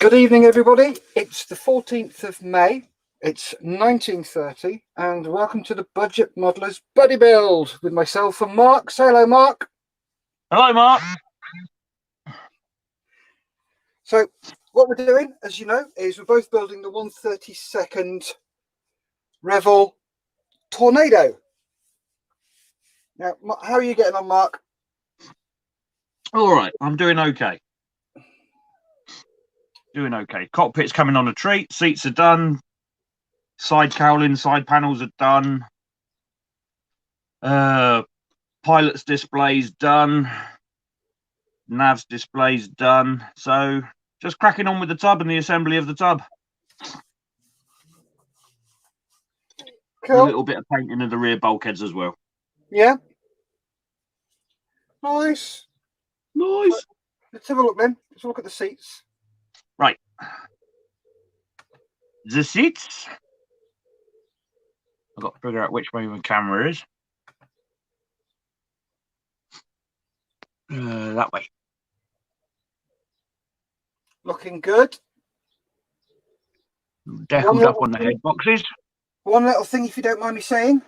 Good evening, everybody. It's the 14th of May. It's 1930, and welcome to the Budget Modeller's Buddy Build with myself and Mark. Say hello, Mark. Hello, Mark. So, what we're doing, as you know, is we're both building the 1/32 Revell Tornado. Now, how are you getting on, Mark? All right, I'm doing okay. Cockpit's coming on a treat. Seats are done. Side cowling, side panels are done. Pilot's display's done. Nav's display's done. So just cracking on with the tub and the assembly of the tub. Cool. A little bit of painting of the rear bulkheads as well. Yeah. Nice. Nice. Let's have a look then. Let's look at the seats. Right. The seats. I've got to figure out which way my camera is. That way. Looking good. Deckled up on the head boxes. One little thing, if you don't mind me saying.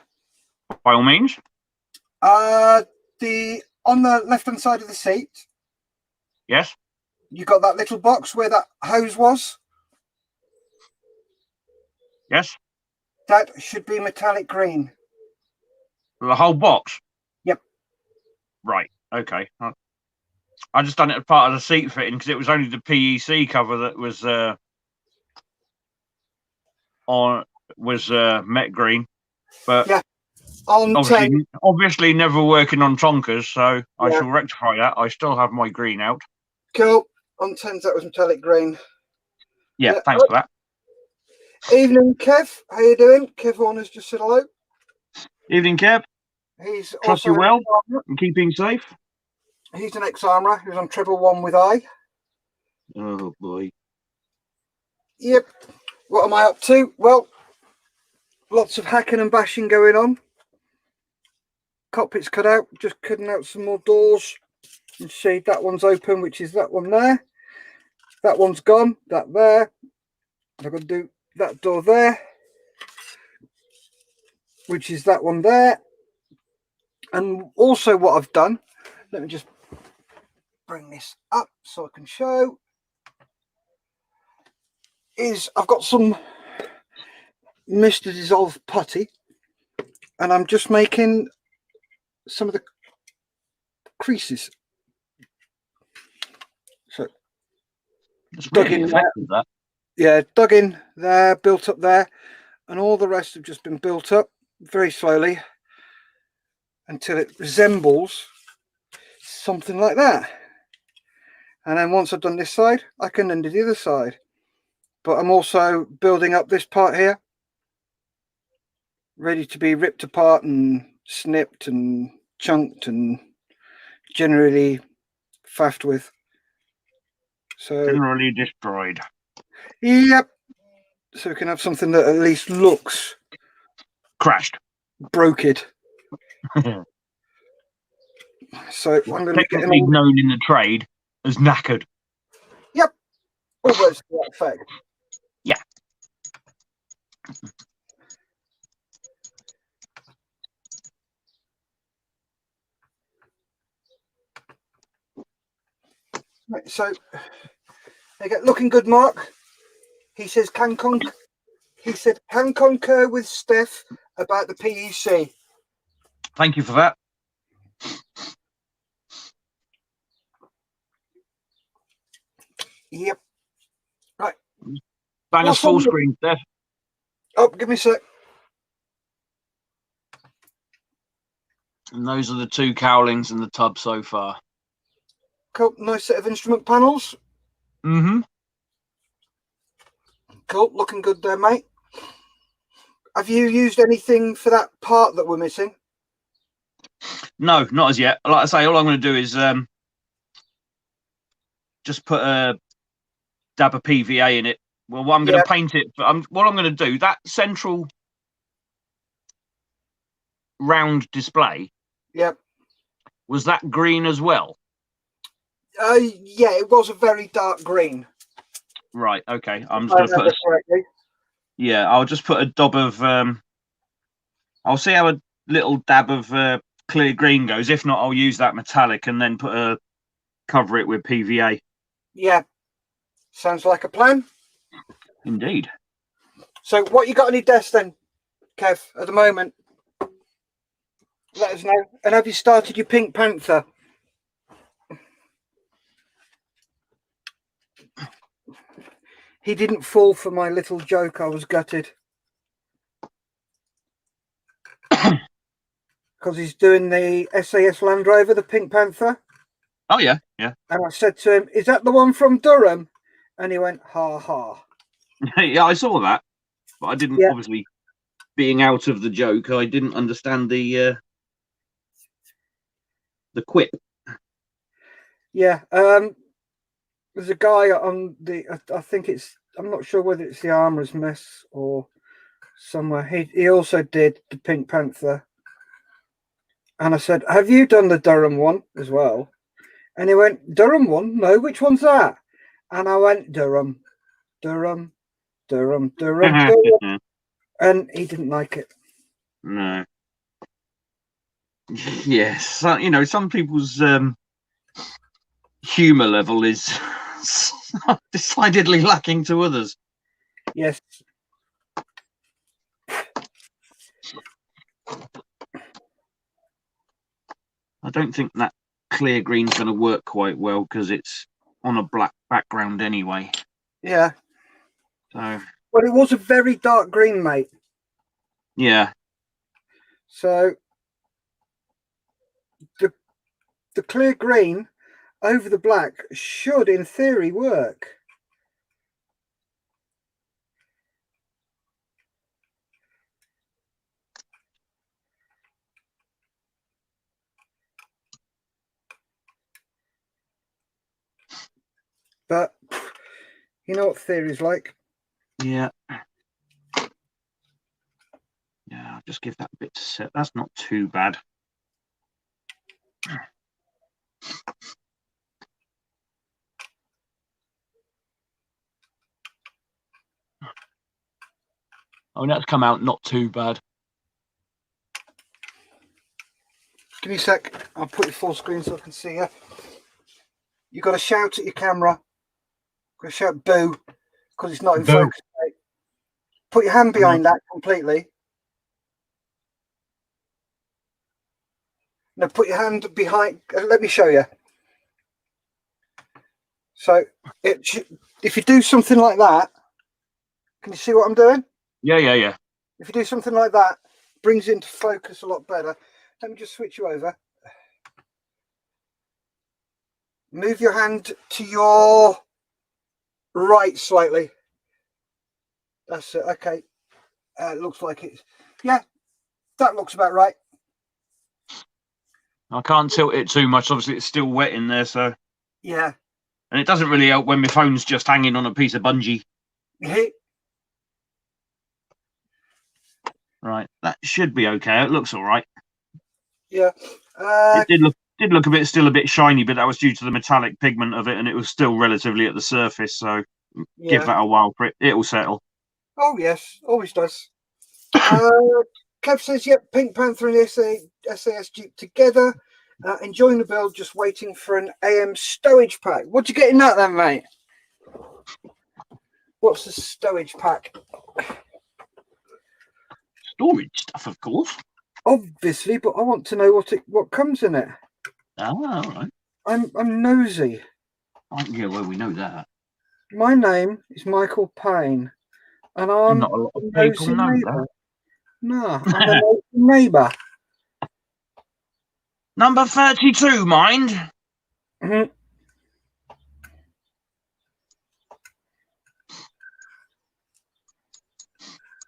By all means. On the left-hand side of the seat. Yes. You got that little box where that hose was? Yes. That should be metallic green. The whole box? Yep. Right. Okay. I just done it as part of the seat fitting because it was only the PEC cover that was met green. But yeah. Obviously never working on Tonkers, so I shall rectify that. I still have my green out. Cool. On 10s, that was metallic green. Yeah, thanks for that. Evening, Kev. How you doing? Kev Horner's just said hello. Evening, Kev. He's Trust you well and keeping safe. He's an ex-armourer who's on treble 1 with I. Oh, boy. Yep. What am I up to? Well, lots of hacking and bashing going on. Cockpit's cut out. Just cutting out some more doors. You see that one's open, which is that one there. That one's gone. That there. I've got to do that door there, which is that one there. And also what I've done, let me just bring this up so I can show, is I've got some Mr. Dissolve putty and I'm just making some of the creases. So it's dug really in there. That. Yeah, dug in there, built up there, and all the rest have just been built up very slowly until it resembles something like that. And then once I've done this side, I can then do the other side. But I'm also building up this part here, ready to be ripped apart and snipped and chunked and generally faffed with. So generally destroyed. Yep. So we can have something that at least looks crashed, broken. So I'm going to get known in the trade as knackered. Yep. Almost to that effect. Yeah. Right, so they get looking good, Mark. He says can concur with Steph about the PEC. Thank you for that. Yep. Right. Bang us full screen, Steph. Oh, give me a sec. And those are the two cowlings in the tub so far. Cool. Nice set of instrument panels. Mm-hmm. Cool. Looking good there, mate. Have you used anything for that part that we're missing? No, not as yet. Like I say, all I'm going to do is just put a dab of PVA in it. Well, I'm going to paint it. But what I'm going to do, that central round display. Yep. Was that green as well? Yeah, it was a very dark green. Right. Okay. I'm If just I going to put remember a. correctly. Yeah. I'll just put a dab of. I'll see how a little dab of clear green goes. If not, I'll use that metallic and then cover it with PVA. Yeah, sounds like a plan. Indeed. So what you got on your desk then, Kev, at the moment? Let us know. And have you started your Pink Panther? He didn't fall for my little joke. I was gutted. Because he's doing the SAS Land Rover, the Pink Panther. Oh yeah, yeah. And I said to him, is that the one from Durham? And he went, ha ha. Yeah, I saw that, but I didn't. Yeah. Obviously, being out of the joke, I didn't understand the quip. Yeah. There's a guy on the, I think it's, I'm not sure whether it's the Armourer's Mess or somewhere. He also did the Pink Panther. And I said, have you done the Durham one as well? And he went, Durham one? No, which one's that? And I went, Durham, Durham, Durham, Durham, Durham. And he didn't like it. No. Yes, you know, some people's humour level is decidedly lacking to others. Yes. I don't think that clear green's going to work quite well because it's on a black background anyway. Yeah. So. But it was a very dark green, mate. Yeah. So the clear green over the black should, in theory, work. But you know what theory's like. Yeah. Yeah, I'll just give that a bit to set. That's not too bad. Oh, that's come out not too bad. Give me a sec. I'll put it full screen so I can see you. You've got to shout at your camera. Got to shout boo because it's not in focus. Mate. Put your hand behind that completely. Now put your hand behind. Let me show you. So if you do something like that, can you see what I'm doing? Yeah, yeah, yeah. If you do something like that, it brings it into focus a lot better. Let me just switch you over. Move your hand to your right slightly. That's it. Okay. It looks like it's, yeah, that looks about right. I can't tilt it too much. Obviously, it's still wet in there, so. Yeah. And it doesn't really help when my phone's just hanging on a piece of bungee. Right, that should be okay. It looks all right. Yeah. It did look still a bit shiny, but that was due to the metallic pigment of it, and it was still relatively at the surface. So yeah. Give that a while for it. It'll settle. Oh yes, always does. Kev says, yep, Pink Panther and SAS Jeep together. Enjoying the build, just waiting for an AM stowage pack. What you getting that then, mate? What's the stowage pack? Storage stuff, of course. Obviously, but I want to know what comes in it. Oh, all right. I'm nosy. Yeah, well, we know that. My name is Michael Payne, and I'm Not a lot of a people nosy know neighbour. that. No, I'm a nosy neighbour. Number 32, mind. Mm-hmm.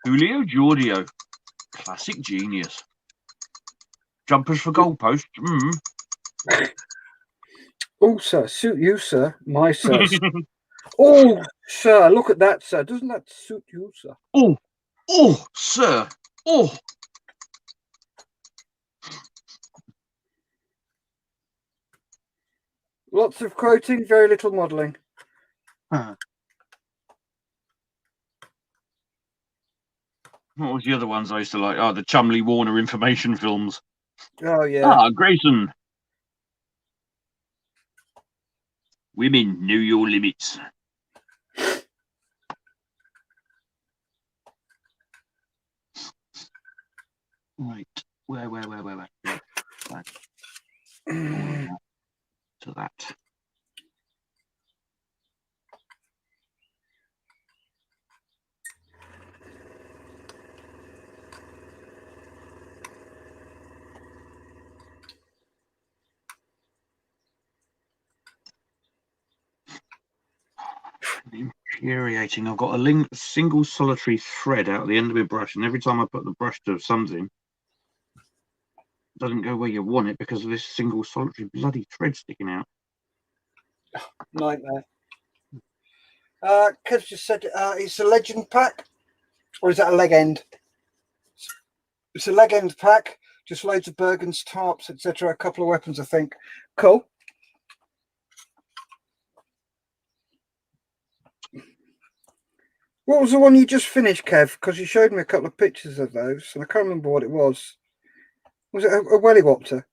Julio Giorgio. Classic genius. Jumpers for goalposts. Oh, sir, suit you, sir. My sir. Oh, sir, look at that, sir. Doesn't that suit you, sir? Oh, sir. Oh. Lots of quoting, very little modelling. What was the other ones I used to like? Oh, the Chumley Warner information films. Oh yeah. Ah, Grayson. Women, know your limits. Right. Where? Back to that. Infuriating. I've got a single solitary thread out the end of my brush, and every time I put the brush to something, it doesn't go where you want it because of this single solitary bloody thread sticking out. Nightmare. Kev just said it's a legend pack, or is that a leg end? It's a leg end pack, just loads of Bergens, tarps, etc. A couple of weapons, I think. Cool. What was the one you just finished, Kev? Because you showed me a couple of pictures of those, and I can't remember what it was. Was it a Welliwopter?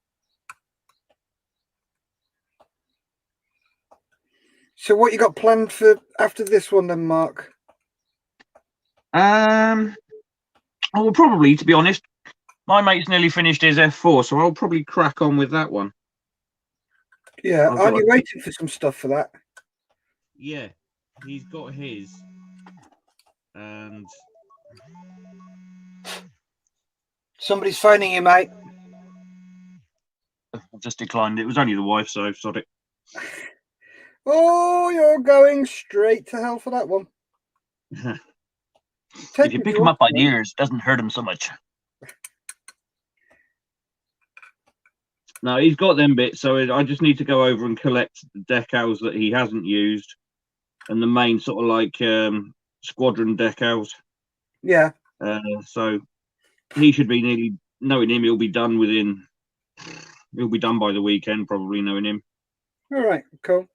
So what you got planned for after this one then, Mark? Well, probably, to be honest, my mate's nearly finished his F4, so I'll probably crack on with that one. Yeah, aren't you waiting for some stuff for that? Yeah, he's got his, and somebody's phoning you, mate. I've just declined it. It was only the wife, so sod it. Oh, you're going straight to hell for that one. If you pick him up by the ears, it doesn't hurt him so much. No, he's got them bits, so I just need to go over and collect the decals that he hasn't used, and the main sort of like squadron decals. Yeah. So he should be nearly, knowing him, he'll be done by the weekend, probably, knowing him. All right, cool.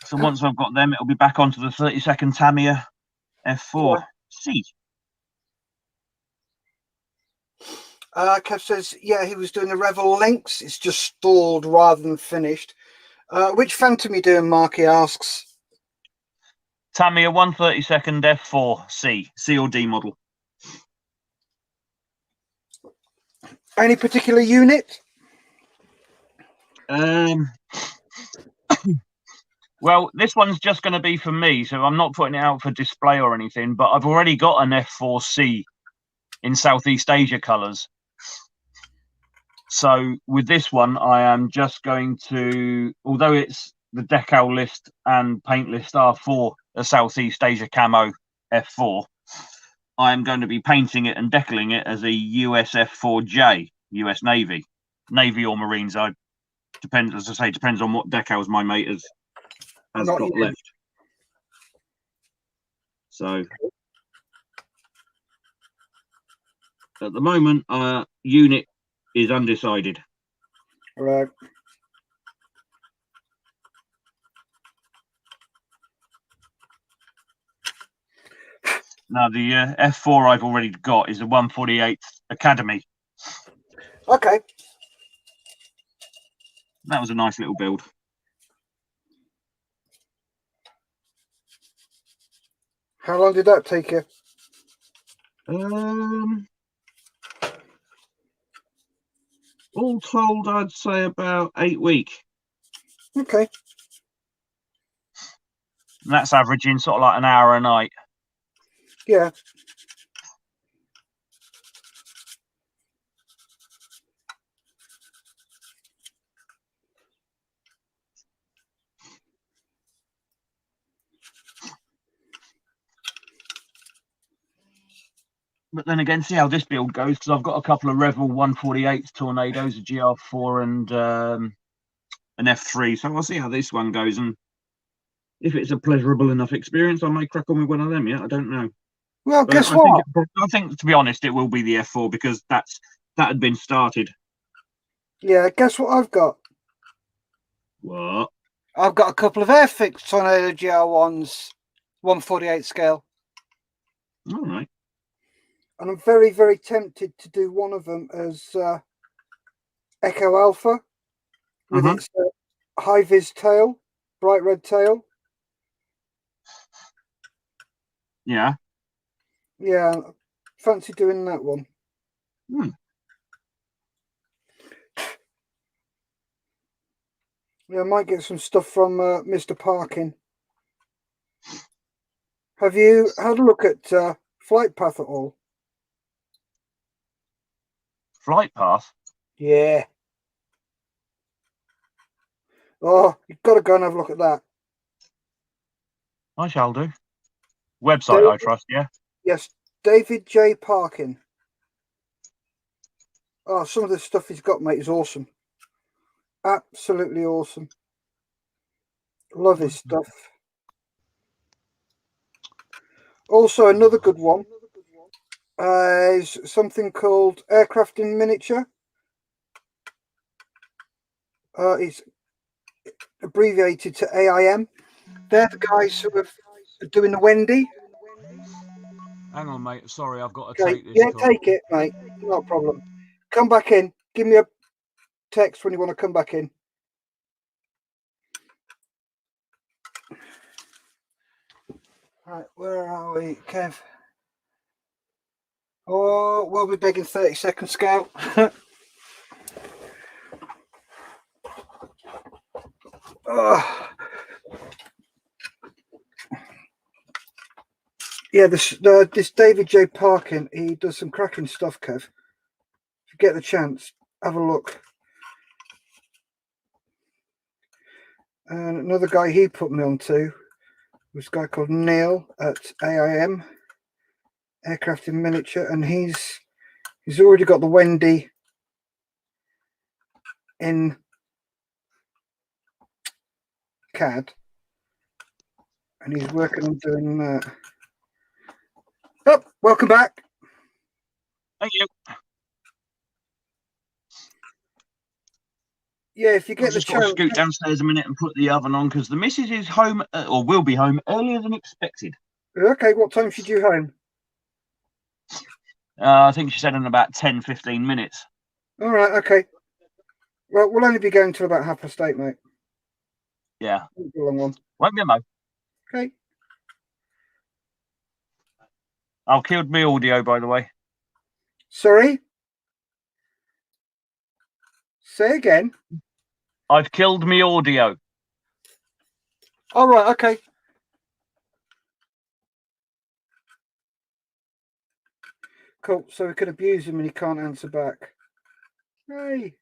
So once I've got them, it'll be back onto the 32nd Tamiya F4 C. Kev says, yeah, he was doing the Revell links. It's just stalled rather than finished. Which Phantom you doing, Mark? He asks. Tamiya 132nd F4 C or D model. Any particular unit? Well, this one's just going to be for me, so I'm not putting it out for display or anything, but I've already got an F4C in Southeast Asia colours. So with this one, I am just going to, although it's the decal list and paint list are for a Southeast Asia camo F4, I am going to be painting it and decaling it as a US F4J, US Navy or Marines. Depends on what decals my mate has got left. So at the moment, unit is undecided. Right. Now the F4 I've already got is the 148th Academy. Okay. That was a nice little build. How long did that take you? All told, I'd say about 8 weeks. Okay. And that's averaging sort of like an hour a night. Yeah. But then again, see how this build goes, because I've got a couple of Revell 148 Tornadoes, a GR4 and an F3. So I'll see how this one goes, and if it's a pleasurable enough experience, I may crack on with one of them. Yeah, I don't know. Well, but guess what? I think, to be honest, it will be the F4 because that had been started. Yeah, guess what I've got? What? I've got a couple of Airfix Tornado GR1s, 148 scale. All right. And I'm very, very tempted to do one of them as Echo Alpha with its high vis tail, bright red tail. Yeah. Yeah, fancy doing that one. Yeah, I might get some stuff from Mr. Parkin. Have you had a look at Flight Path at all? Flight Path? Yeah. Oh, you've got to go and have a look at that. I shall do. Website, David, I trust, yeah? Yes, David J. Parkin. Oh, some of the stuff he's got, mate, is awesome. Absolutely awesome. Love his stuff. Also, another good one is something called Aircraft in Miniature. It's abbreviated to AIM. They're the guys who are doing the Wendy. Hang on, mate. Sorry, I've got to Okay, take this yeah, call. take it, mate. Not a problem. Come back in. Give me a text when you want to come back in. Right, where are we, Kev? Oh, we'll be begging 30-second scale. Oh. Yeah, this David J. Parkin, he does some cracking stuff, Kev. If you get the chance, have a look. And another guy he put me on to was a guy called Neil at AIM, Aircraft in Miniature, and he's already got the Wendy in CAD, and he's working on doing that. Oh, welcome back. Thank you. Yeah, if you get the I've just got to chance. scoot downstairs a minute and put the oven on because the missus is home, or will be home earlier than expected. Okay, what time should you home? I think she said in about 10-15 minutes. All right, okay. Well, we'll only be going till about 8:30, mate. Yeah. Won't be a long one. Won't be a mo. Okay. I've killed my audio, by the way. Sorry? Say again. I've killed me audio. All right, okay. Cool. So we could abuse him and he can't answer back. Hey.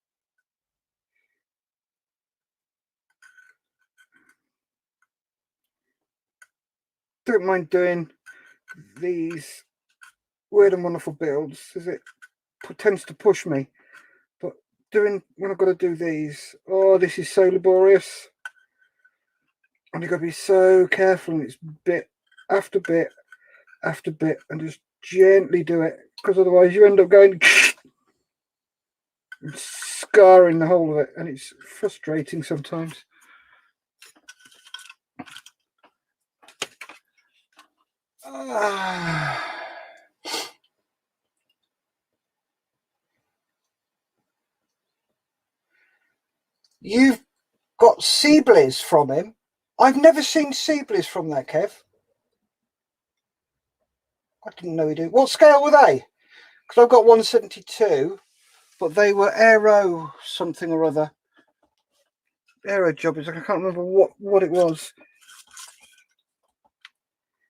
Don't mind doing these weird and wonderful builds, as it tends to push me. But when I've got to do these, oh, this is so laborious. And you've got to be so careful, and it's bit after bit after bit, and just gently do it, because otherwise you end up going and scarring the whole of it, and it's frustrating sometimes. You've got Seeblies from him. I've never seen Seeblies from that, Kev. I didn't know he did. What scale were they? Because I've got 172, but they were aero something or other. Aero jobbies. I can't remember what it was.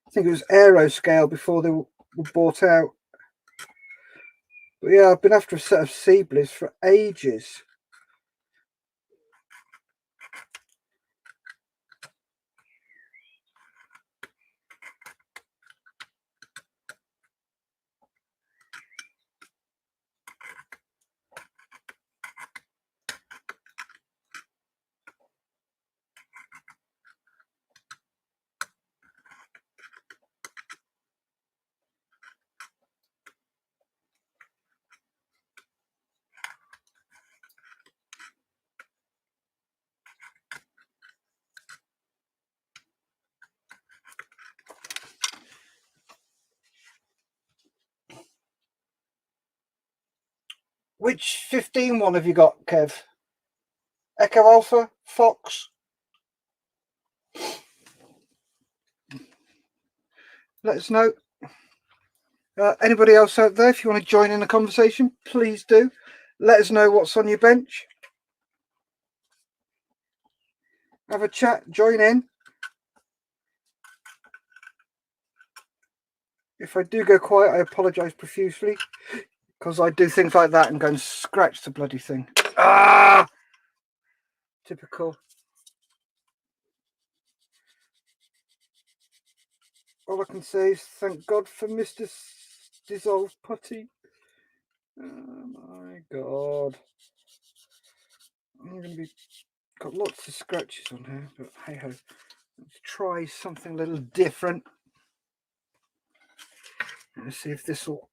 I think it was aero scale before they were bought out. But yeah, I've been after a set of Seeblies for ages. Which 15 one have you got, Kev? Echo Alpha, Fox? Let us know. Anybody else out there, if you want to join in the conversation, please do. Let us know what's on your bench. Have a chat, join in. If I do go quiet, I apologise profusely, because I do things like that and go and scratch the bloody thing. Ah! Typical. All I can say is thank God for Mr. Dissolved Putty. Oh my God. I'm going to be... Got lots of scratches on here, but hey ho. Let's try something a little different. Let's see if this will...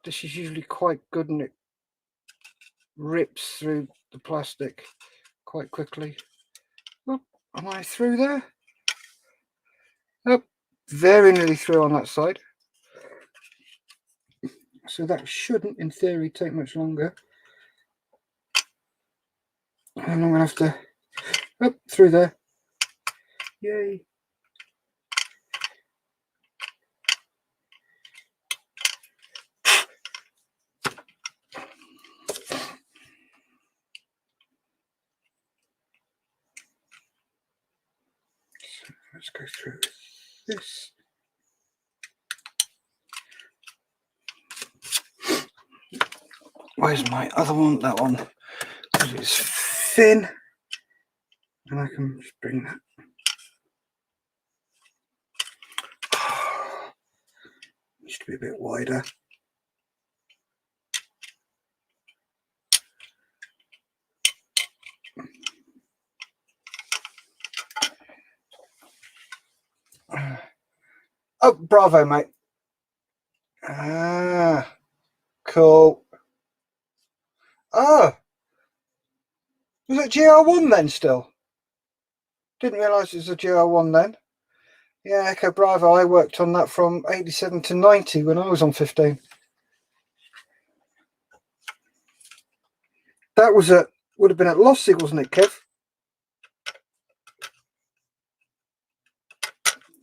This is usually quite good and it rips through the plastic quite quickly. Oh, am I through there? Oh, very nearly through on that side. So that shouldn't, in theory, take much longer. And I'm going to have to... Oh, through there. Yay. Let's go through this. Where's my other one? That one. Because it's thin. And I can just bring that. Needs to be a bit wider. Oh, bravo, mate. Ah, cool. Oh, was it GR1 then still? Didn't realise it was a GR1 then. Yeah, Echo Bravo, I worked on that from 87 to 90 when I was on 15. That was would have been at Lossy, wasn't it, Kev?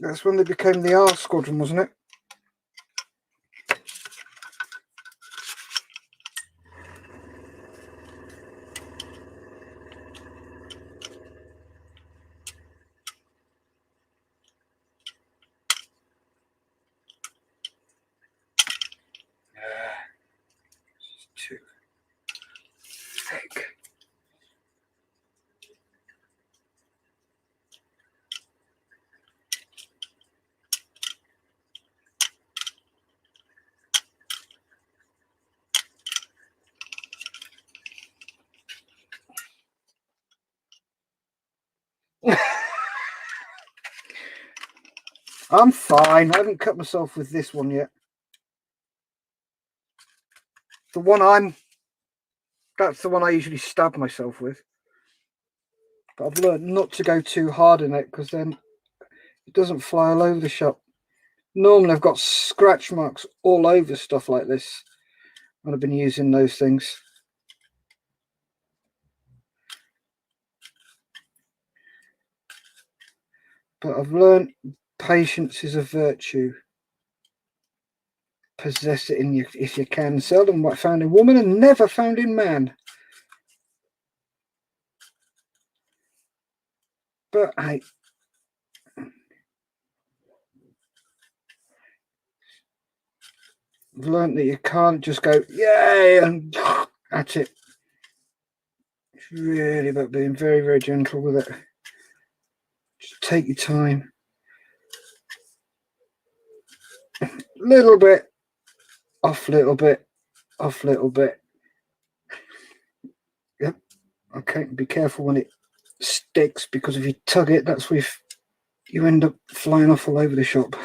That's when they became the R Squadron, wasn't it? It's too thick. I'm fine. I haven't cut myself with this one yet. The one that's the one I usually stab myself with. But I've learned not to go too hard in it because then it doesn't fly all over the shop. Normally I've got scratch marks all over stuff like this when I've been using those things. But I've learned patience is a virtue. Possess it in you if you can. Seldom found in woman and never found in man. But hey, I've learned that you can't just go yay and at it. It's really about being very, very gentle with it. Just take your time. Little bit, off little bit, off little bit. Yep. Okay, be careful when it sticks because if you tug it, that's where you end up flying off all over the shop.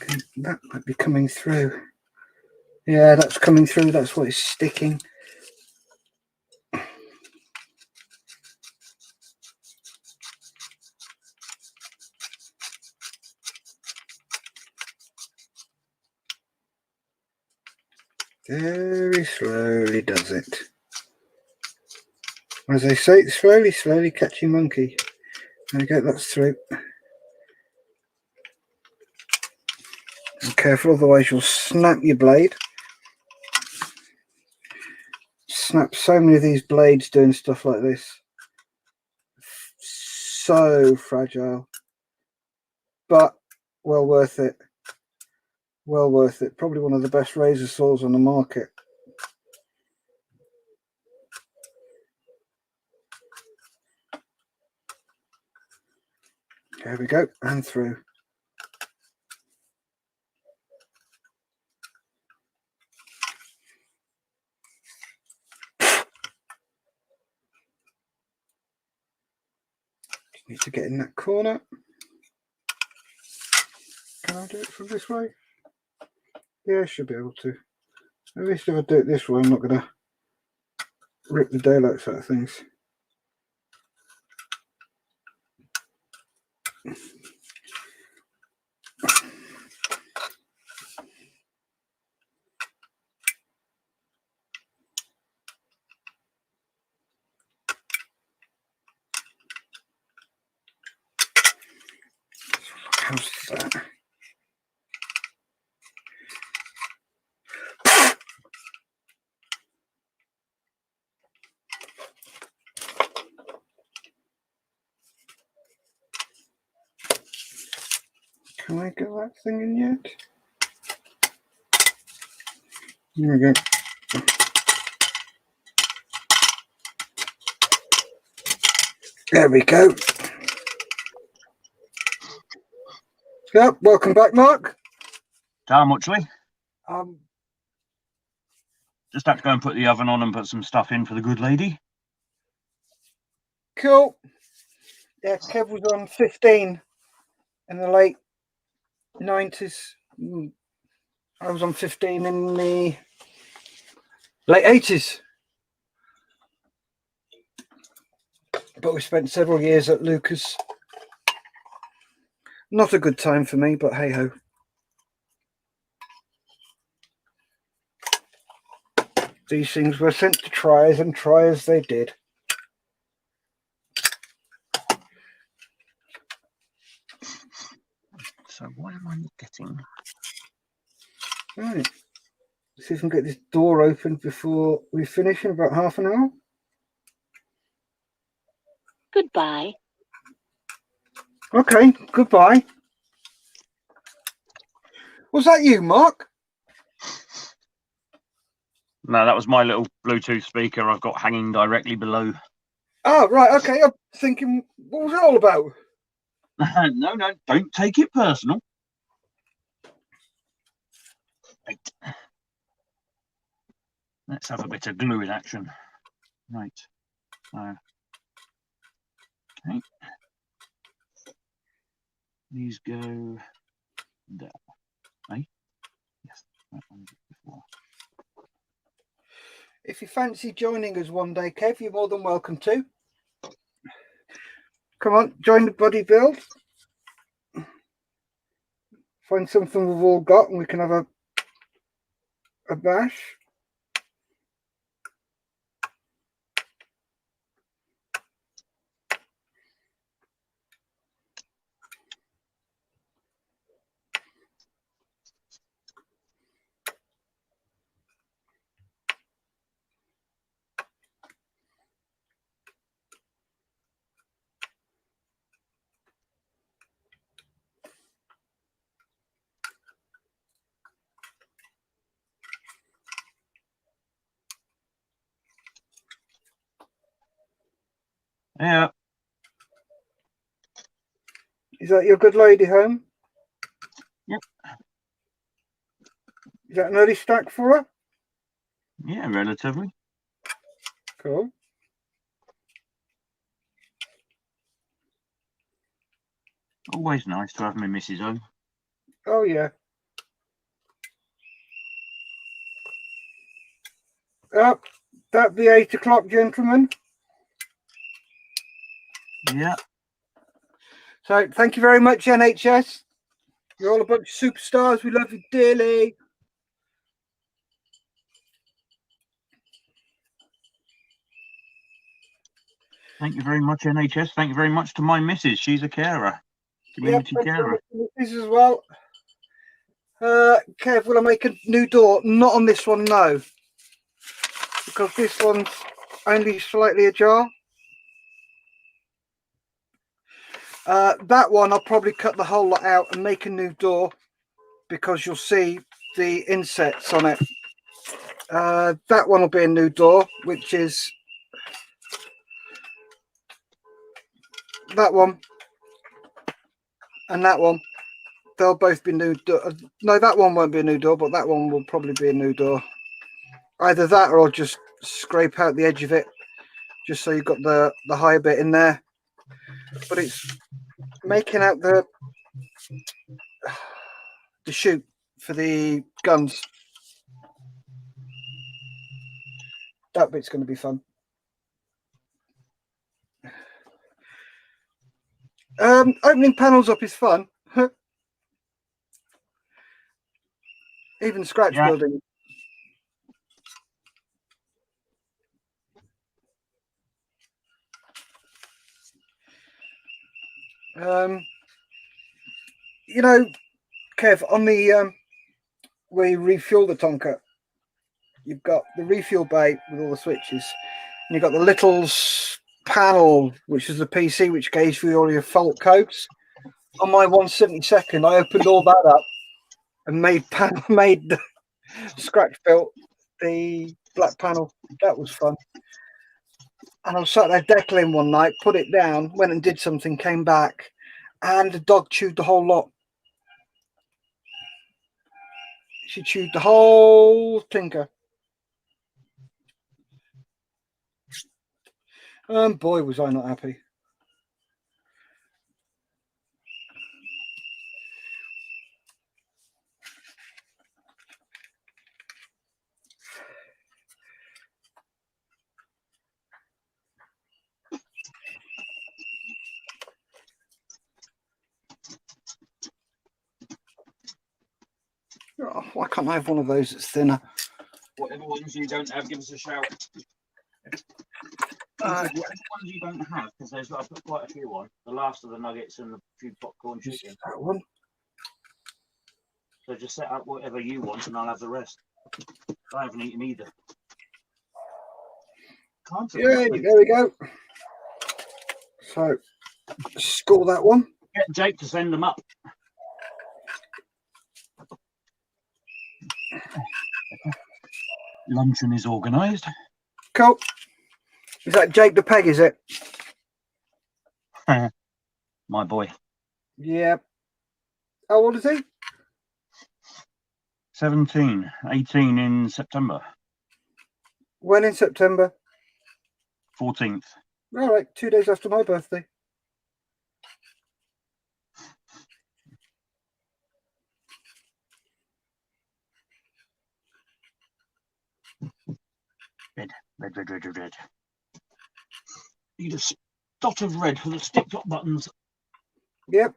Okay, that might be coming through. Yeah, that's coming through. That's what is sticking. Very slowly does it. As they say, slowly, slowly catching monkey. There we go, that's through. Be careful, otherwise you'll snap your blade. Snap so many of these blades doing stuff like this. So fragile. But well worth it. Well worth it. Probably one of the best razor saws on the market. There we go, and through. Need to get in that corner. Can I do it from this way? Yeah, I should be able to. At least if I do it this way, I'm not going to rip the daylights out of things. How's that? Can I get that thing in yet? There we go. There we go. Yep, welcome back, Mark. How much, Lee? Um, Just had to go and put the oven on and put some stuff in for the good lady. cool. Yeah, Kev was on 15 in the late 90s. I was on 15 in the late 80s. But we spent several years at Lucas. Not a good time for me, but hey ho. These things were sent to tryers, and tryers they did. So what am I getting? Right. Let's see if we can get this door open before we finish in about half an hour. Goodbye. Okay, goodbye. Was that you, Mark? No, that was my little Bluetooth speaker I've got hanging directly below. Oh, right, okay. I'm thinking, what was it all about? No, don't take it personal. Right. Let's have a bit of glue in action. Right. Okay. These go there. Hey? Yes. That one before. If you fancy joining us one day, Kev, you're more than welcome to. Come on, join the buddy build. Find something we've all got and we can have a bash. Yeah. Is that your good lady home? Yep. Is that an early stack for her? Yeah, relatively. Cool. Always nice to have my missus home. Oh, yeah. Up, that the 8 o'clock, gentlemen. Yeah. So thank you very much, NHS. You're all a bunch of superstars. We love you dearly. Thank you very much, NHS. Thank you very much to my missus. She's a carer. Community carer. This as well. Kev, will I make a new door? Not on this one, no. Because this one's only slightly ajar. That one, I'll probably cut the whole lot out and make a new door, because you'll see the insets on it. That one will be a new door, which is that one and that one. They'll both be new. No, that one won't be a new door, but that one will probably be a new door. Either that, or I'll just scrape out the edge of it, just so you've got the higher bit in there. But it's making out the chute for the guns. That bit's going to be fun. Opening panels up is fun. Even scratch building. You know, Kev, on the where you refuel the Tonka, you've got the refuel bay with all the switches, and you've got the little panel, which is the PC, which gauges for all your fault codes. On my 172nd, I opened all that up and made the scratch built the black panel. That was fun. And I was sat there deckling one night, put it down, went and did something, came back, and the dog chewed the whole lot. She chewed the whole tinker. Boy, was I not happy. Oh, why can't I have one of those that's thinner? Whatever ones you don't have, give us a shout. Whatever ones you don't have, because I've got quite a few on. The last of the nuggets and a few popcorn chicken. That one. So just set up whatever you want, and I'll have the rest. I haven't eaten either. Yeah, there we go. So score that one. Get Jake to send them up. Luncheon is organised. Cool. Is that Jake the Peg, is it? My boy. Yeah. How old is he? 17, 18 in September. When in September? 14th. All right, 2 days after my birthday. Red. Need a dot of red for the stick top buttons. Yep.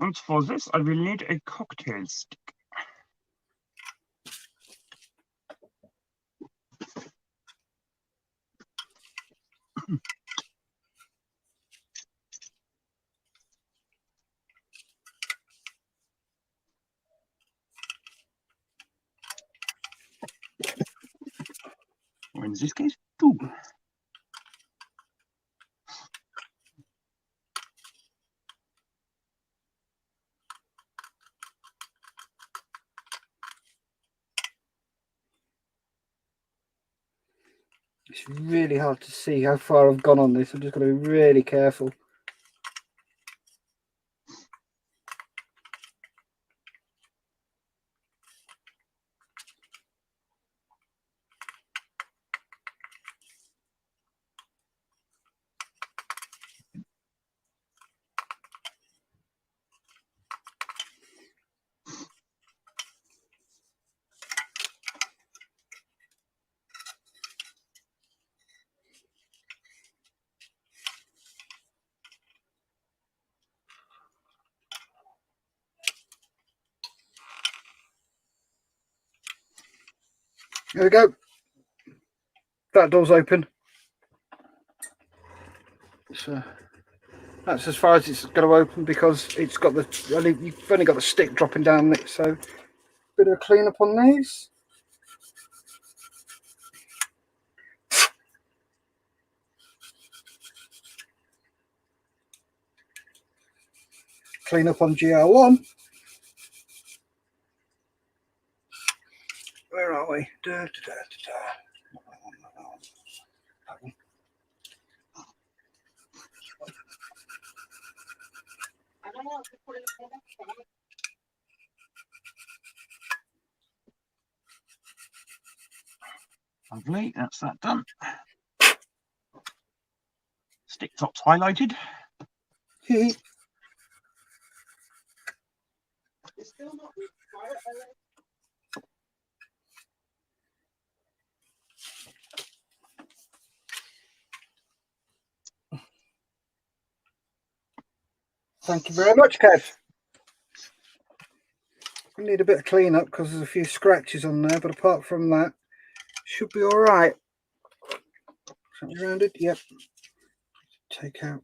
And for this, I will need a cocktail stick. Or in this case, 2. It's really hard to see how far I've gone on this. I'm just going to be really careful. There we go. That door's open. So that's as far as it's going to open because it's got the you've only got the stick dropping down it. So bit of a clean up on these. Clean up on GR1. Where are we? Lovely, that's that done. Stick tops highlighted. Thank you very much, Kev. We need a bit of clean up because there's a few scratches on there, but apart from that, should be all right. Something around it, yep. Take out.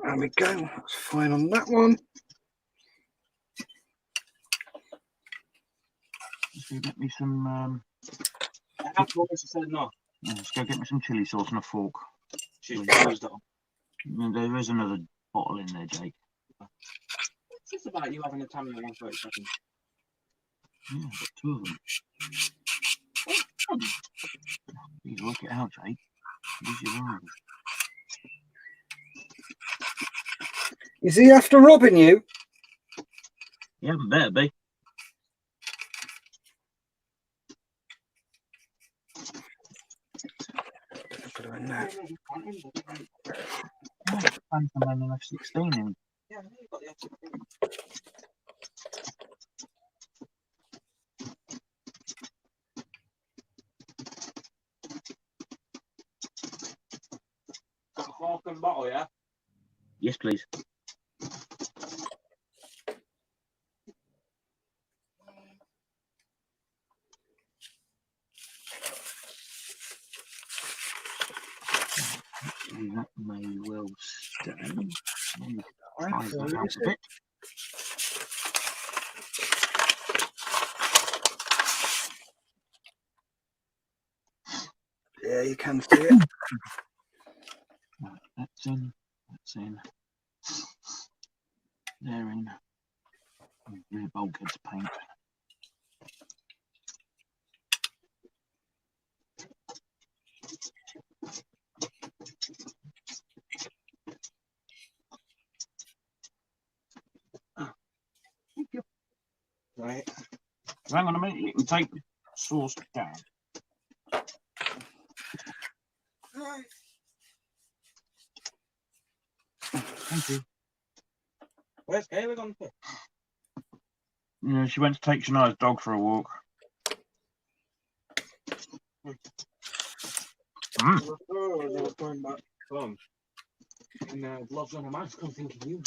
There we go. That's fine on that one. Just get me some. Let's go get me some chili sauce and a fork. There is another bottle in there, Jake. It's just about you having a tummy in 1 seconds. Yeah, I've got 2 of them. Please work it out, Jake. Use your eyes. Is he after robbing you? Yeah, better be. Put her in there. Phantom Man F16 in. Yeah, I know you've got the F16. Got a fork and bottle, yeah? Yes, please. That may well stay. Try that out a bit. Yeah, you can see it. Right, that's in. That's in. They're in. Rear bulkheads paint. Thank you. Right. Hang on a minute, you can take the sauce down. Thank you. Where's Kayla gone for? Yeah, she went to take Shania's dog for a walk. I was going back home. And gloves on a mask, I'm thinking you.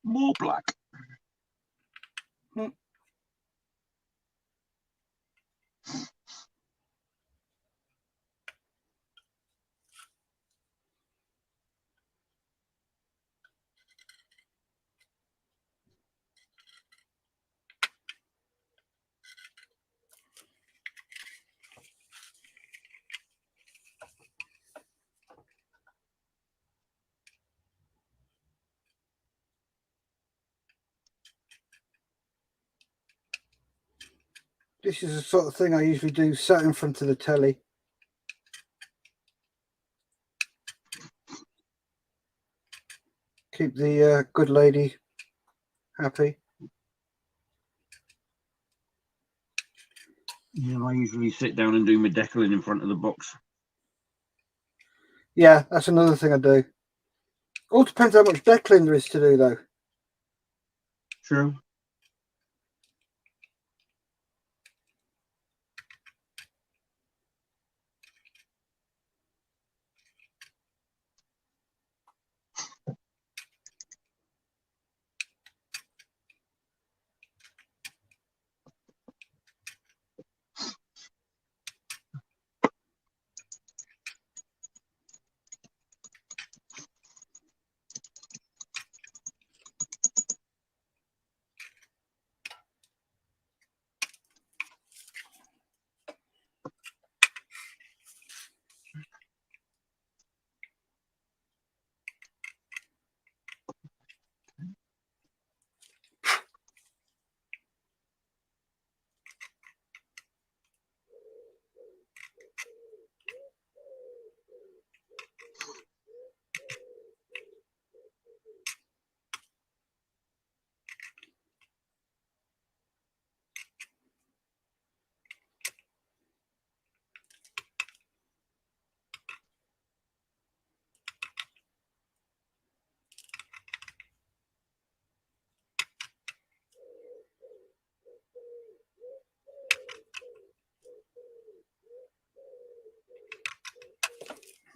More black. This is the sort of thing I usually do sat in front of the telly. Keep the good lady happy. Yeah, I usually sit down and do my decaling in front of the box. Yeah, that's another thing I do. All depends how much decaling there is to do, though. True.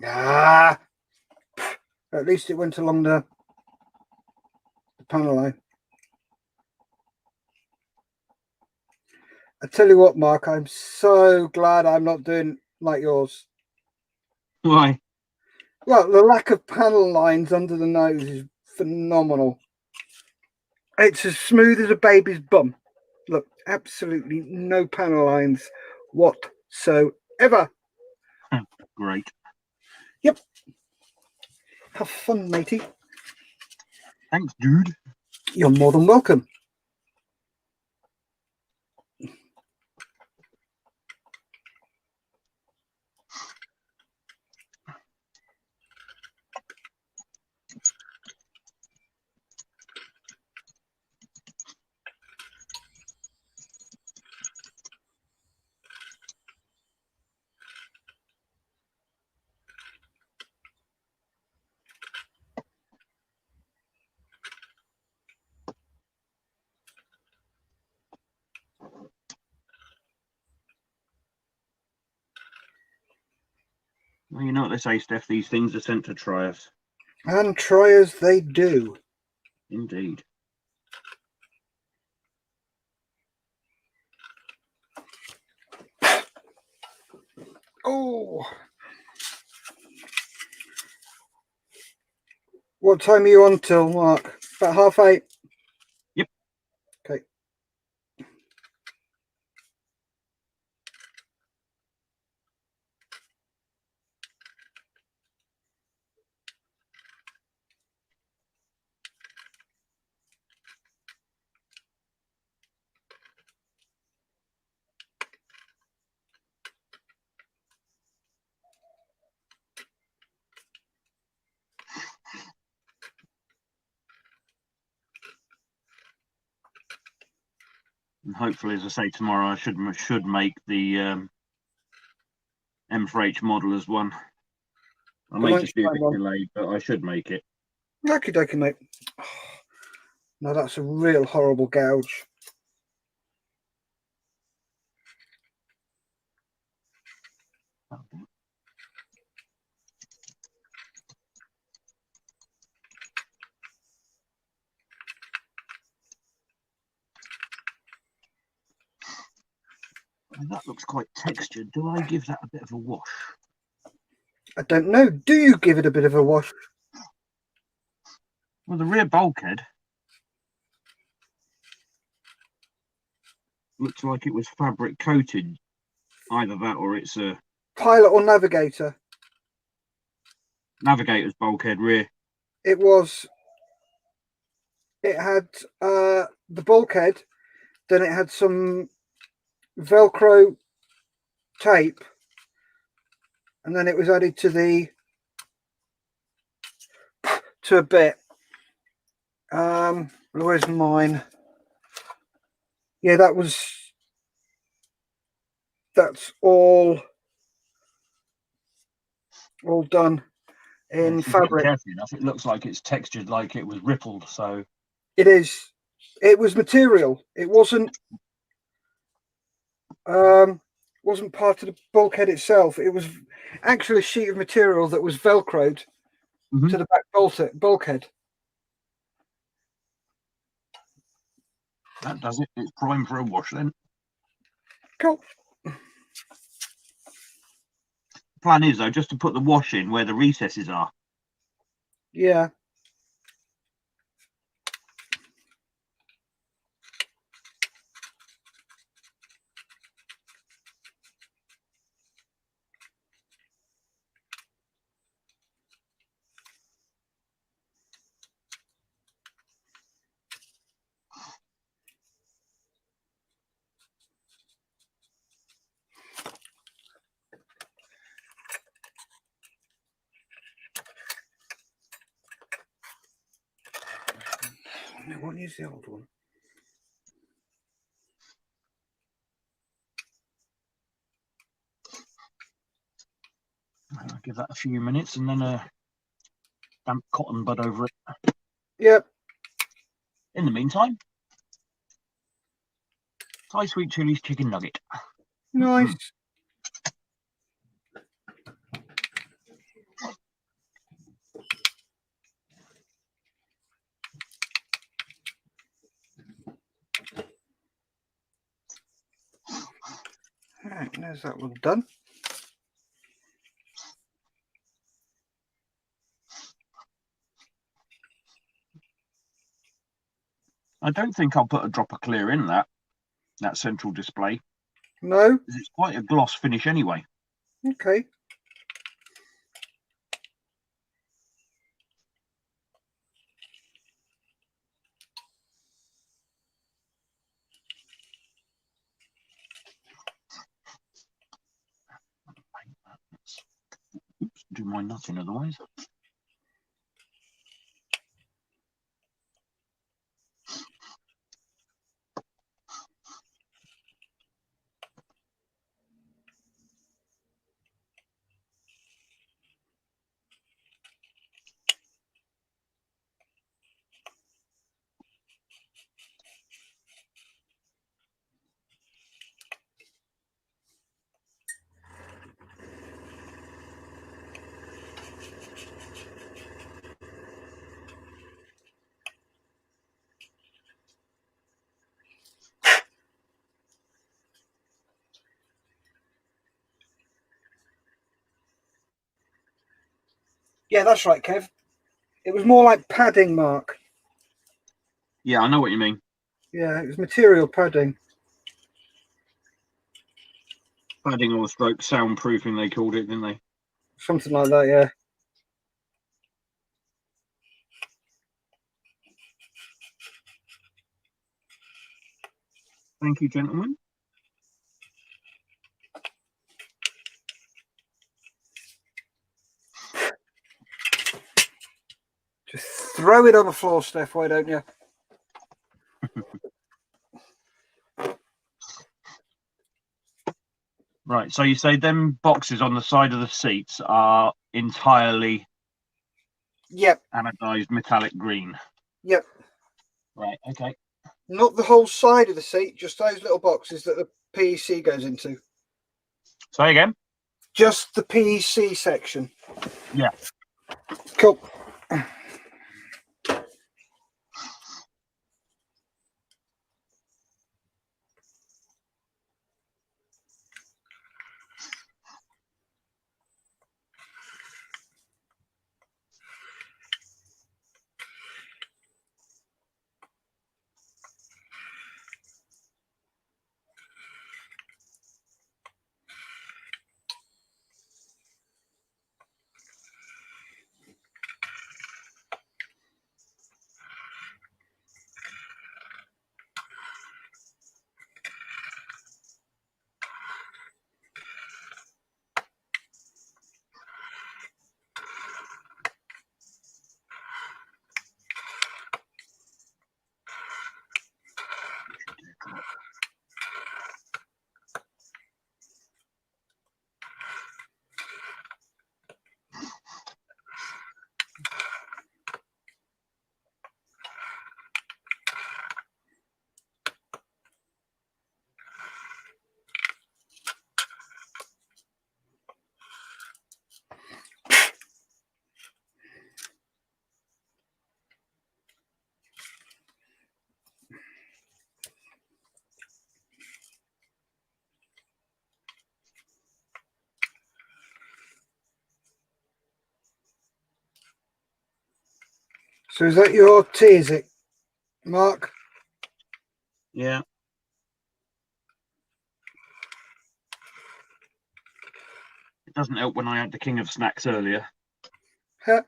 Ah, at least it went along the panel line. I tell you what, Mark, I'm so glad I'm not doing like yours. Why? Well, the lack of panel lines under the nose is phenomenal. It's as smooth as a baby's bum. Look, absolutely no panel lines whatsoever. Great. Yep. Have fun, matey. Thanks, dude. You're more than welcome. Well, you know what they say, Steph, these things are sent to try us. And try as they do. Indeed. Oh. What time are you on till, Mark? About 8:30? Yep. Okay. And hopefully, as I say, tomorrow I should make the M4H Modellors one. I may just be a bit delayed, but I should make it. Okie dokie, mate. No, that's a real horrible gouge. That looks quite textured. Do I give that a bit of a wash? I don't know. Do you give it a bit of a wash? Well, the rear bulkhead looks like it was fabric coated. Either that or it's a Pilot or navigator? navigator's bulkhead rear. It was. It had the bulkhead, then it had some Velcro tape, and then it was added to a bit. Where's mine? Yeah, that was that's all done in If you look fabric. carefully enough, it looks like it's textured like it was rippled. So It is. It was material. It wasn't part of the bulkhead itself. It was actually a sheet of material that was velcroed to the back bulkhead. that does it. It's primed for a wash then. Cool. Plan is though just to put the wash in where the recesses are. Yeah. I won't use the old one. I'll give that a few minutes and then a damp cotton bud over it. Yep. In the meantime, Thai sweet chilies chicken nugget. Nice. Right, there's that one done. I don't think I'll put a drop of clear in that central display. No? It's quite a gloss finish anyway. Okay. Oops, do my nutting otherwise. Yeah, that's right, Kev. It was more like padding, Mark. Yeah, I know what you mean. Yeah, it was material padding. Padding or stroke soundproofing, they called it, didn't they? Something like that, yeah. Thank you, gentlemen. Just throw it on the floor, Steph, why don't you? Right, so you say them boxes on the side of the seats are entirely Yep. anodized metallic green. Yep. Right, okay. Not the whole side of the seat, just those little boxes that the PEC goes into. Say again? Just the PEC section. Yeah. Cool. So is that your tea, is it, Mark? Yeah. It doesn't help when I had the king of snacks earlier. Huh?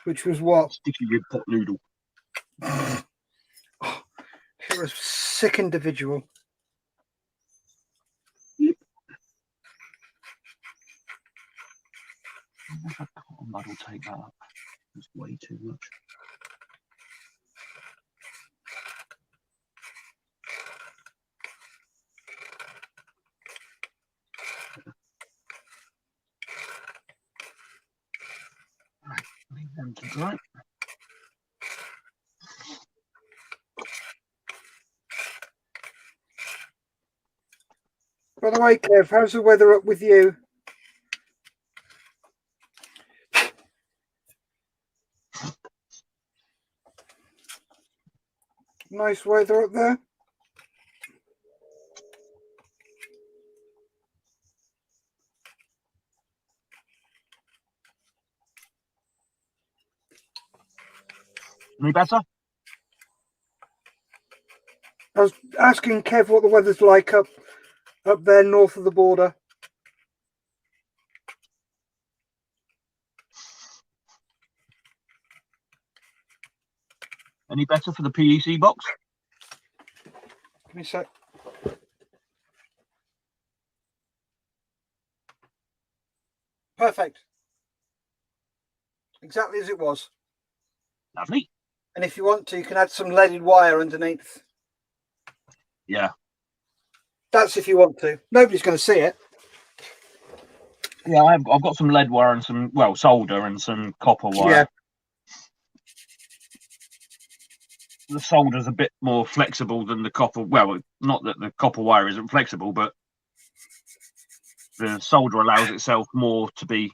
Which was what? Sticky rib pot noodle. Oh, you're a sick individual. Yep. I wonder if a cotton bud will take that up. It's way too much. Right, leave them to dry. By the way, Kev, how's the weather up with you? Nice weather up there. Any better? I was asking Kev what the weather's like up there north of the border. Any better for the PEC box? Give me a sec. Perfect. Exactly as it was. Lovely. And if you want to, you can add some leaded wire underneath. Yeah. That's if you want to. Nobody's going to see it. Yeah, I've got some lead wire and some, well, solder and some copper wire. Yeah. The solder's a bit more flexible than the copper. Well, not that the copper wire isn't flexible, but the solder allows itself more to be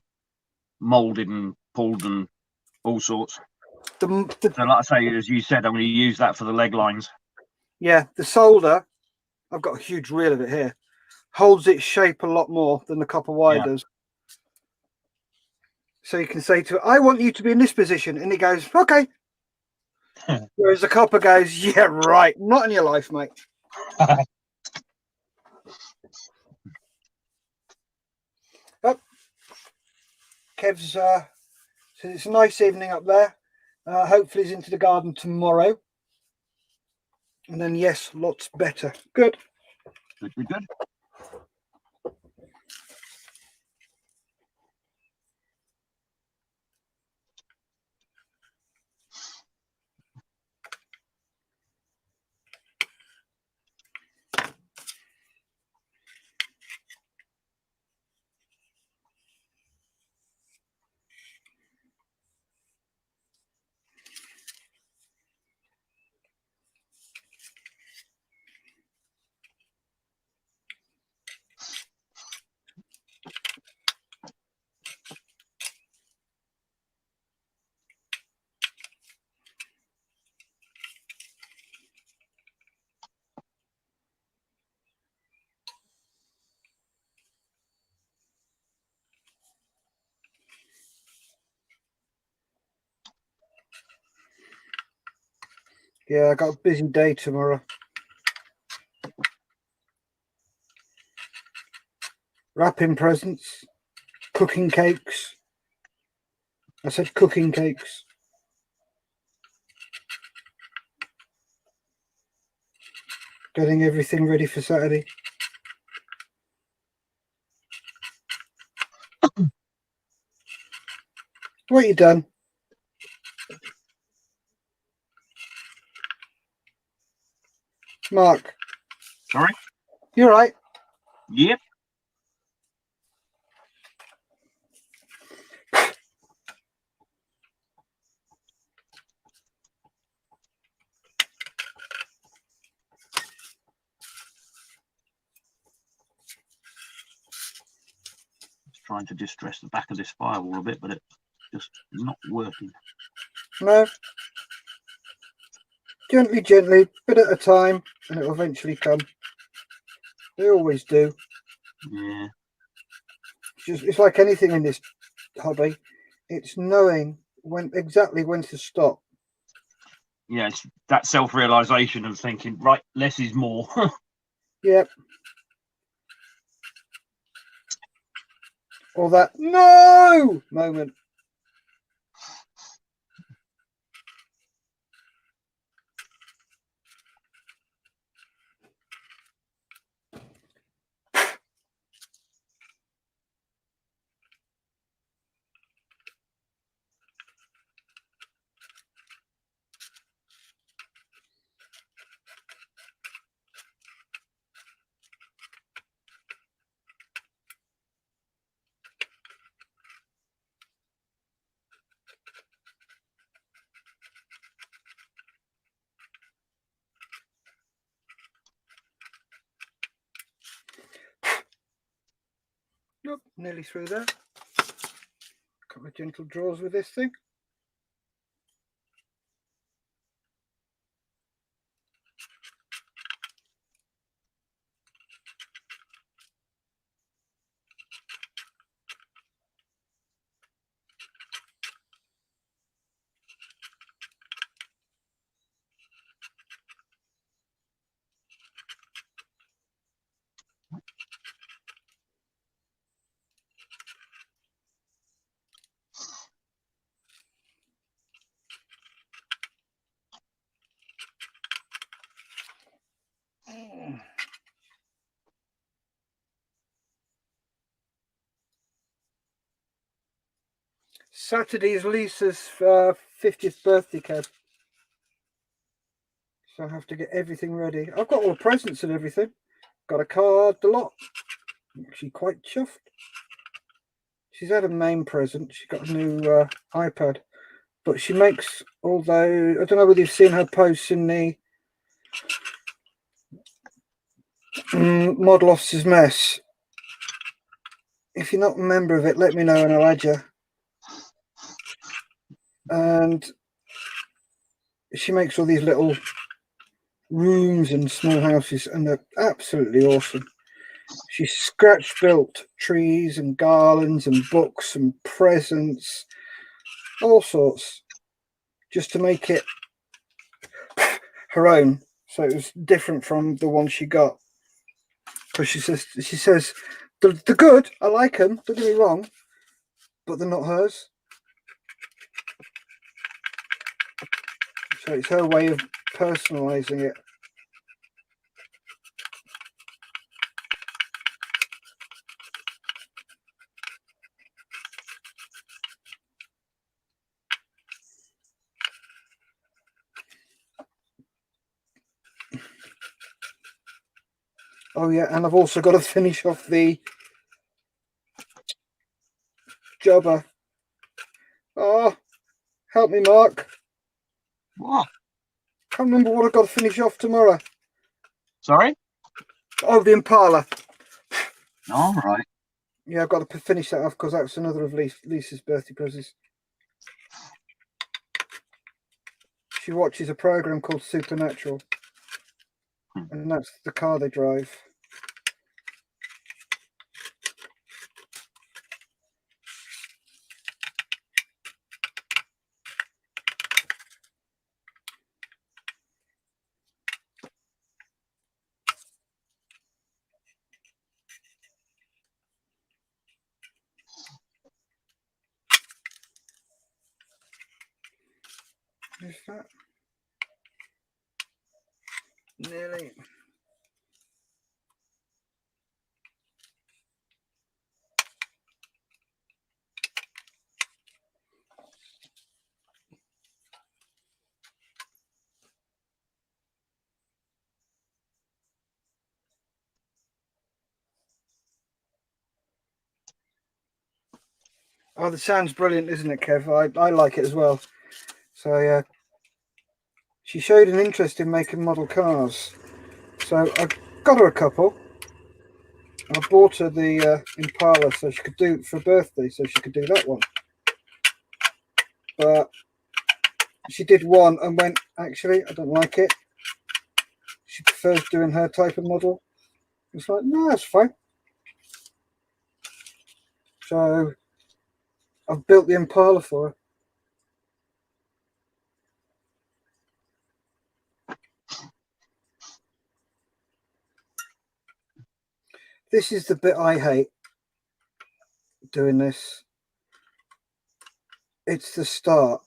molded and pulled and all sorts. So like I say, as you said, I'm going to use that for the leg lines. Yeah, the solder, I've got a huge reel of it here, holds its shape a lot more than the copper wire does. So you can say to it, I want you to be in this position. And it goes, okay. Whereas the copper goes, yeah, right. Not in your life, mate. Oh, Kev's says it's a nice evening up there. Hopefully he's into the garden tomorrow. And then, yes, lots better. Good. Good, good, good. Yeah, I got a busy day tomorrow. Wrapping presents, cooking cakes. I said cooking cakes. Getting everything ready for Saturday. What you done? Mark. Sorry? You're right. Yep. Trying to distress the back of this firewall a bit, but it's just not working. No. Gently, gently, bit at a time, and it'll eventually come. They always do. Yeah. It's like anything in this hobby. It's knowing exactly when to stop. yeah, it's that self-realization of thinking, right, less is more. Yep. Or that no moment. Nope, nearly through there. Couple of gentle draws with this thing. Saturday's Lisa's 50th birthday, Kev. So I have to get everything ready. I've got all the presents and everything. Got a card, the lot. I'm actually quite chuffed. She's had a main present. She got a new iPad. But she makes, although, I don't know whether you've seen her posts in the Model Officer's Mess. If you're not a member of it, let me know and I'll add you. And she makes all these little rooms and small houses, and they're absolutely awesome. She scratch built trees and garlands and books and presents, all sorts, just to make it her own. So it was different from the one she got. Because she says they're good. I like them. Don't get me wrong, but they're not hers. So it's her way of personalising it. Oh yeah, and I've also got to finish off the jobber. Oh, help me, Mark. What? Can't remember what I've got to finish off tomorrow. Sorry? Oh, the Impala. All right. Yeah, I've got to finish that off because that's another of Lisa's birthday presents. She watches a program called Supernatural, and that's the car they drive. Is that nearly? Oh, the sound's brilliant, isn't it, Kev? I like it as well. So yeah, she showed an interest in making model cars. So I got her a couple. I bought her the Impala so she could do it for birthday, so she could do that one. But she did one and went, actually, I don't like it. She prefers doing her type of model. It's like, no, that's fine. So I've built the Impala for her. This is the bit I hate doing this. It's the start.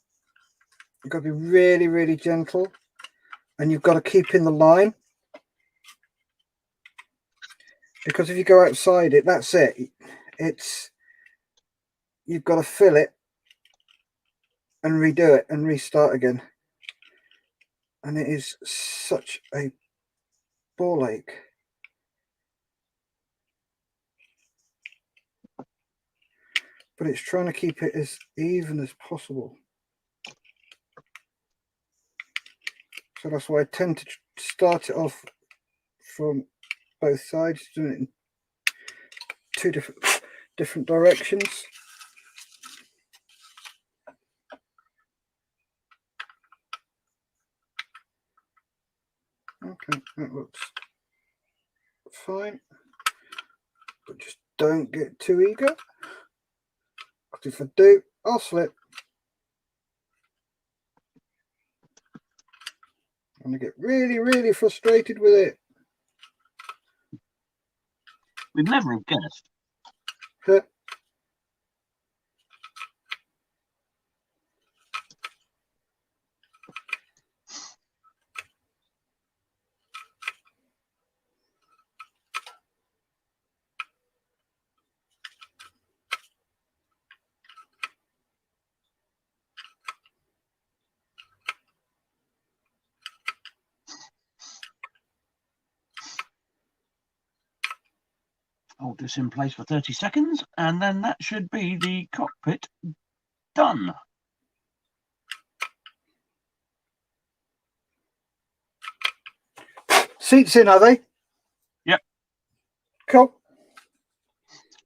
You've got to be really, really gentle, and you've got to keep in the line, because if you go outside it, that's it. You've got to fill it and redo it and restart again, and it is such a ball ache. But it's trying to keep it as even as possible. So that's why I tend to start it off from both sides, doing it in two different directions. Okay, that looks fine. But just don't get too eager, because if I do, I'll slip. And I get really, really frustrated with it. We'd never have guessed. Huh. Hold this in place for 30 seconds, and then that should be the cockpit done. Seats in, are they? Yep. Cool.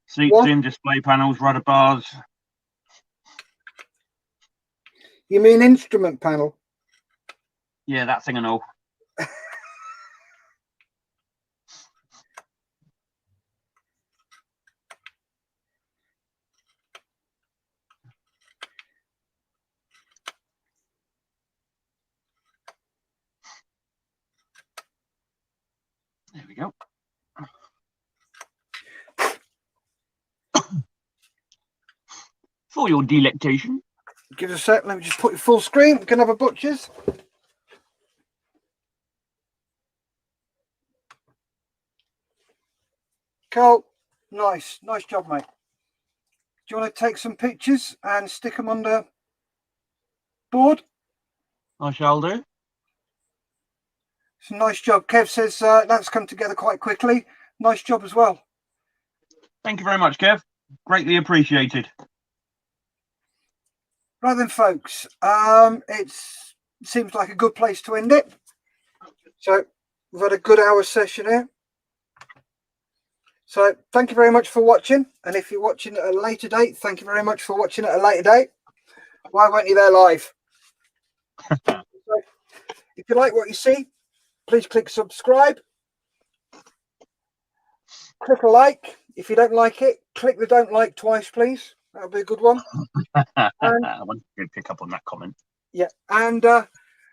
Seats in, display panels, rudder bars. You mean instrument panel? Yeah, that thing and all. There we go. For your delectation. Give us a sec, let me just put it full screen. We can have a butcher's. Cool. Nice job, mate. Do you want to take some pictures and stick them on the board? I shall do. It's a nice job. Kev says that's come together quite quickly. Nice job as well. Thank you very much, Kev. Greatly appreciated. Right then, folks, it seems like a good place to end it. So we've had a good hour session here. So thank you very much for watching. And if you're watching at a later date, thank you very much for watching at a later date. Why weren't you there live? So if you like what you see, please click subscribe. Click a like. If you don't like it, click the don't like twice, please. That'll be a good one. I want to pick up on that comment. Yeah, and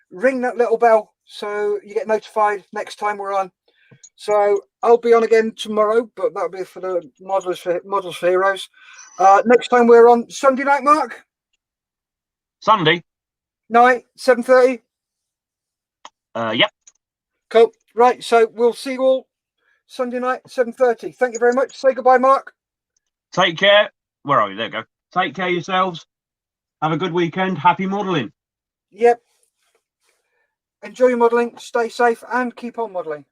ring that little bell so you get notified next time we're on. So I'll be on again tomorrow, but that'll be for the Models for Heroes. Next time we're on Sunday night, Mark? Sunday? Night, 7:30? Yep. Cool. Right, so we'll see you all Sunday night, 7:30. Thank you very much. Say goodbye, Mark. Take care. Where are you? There you go. Take care of yourselves. Have a good weekend. Happy modelling. Yep. Enjoy your modelling, stay safe, and keep on modelling.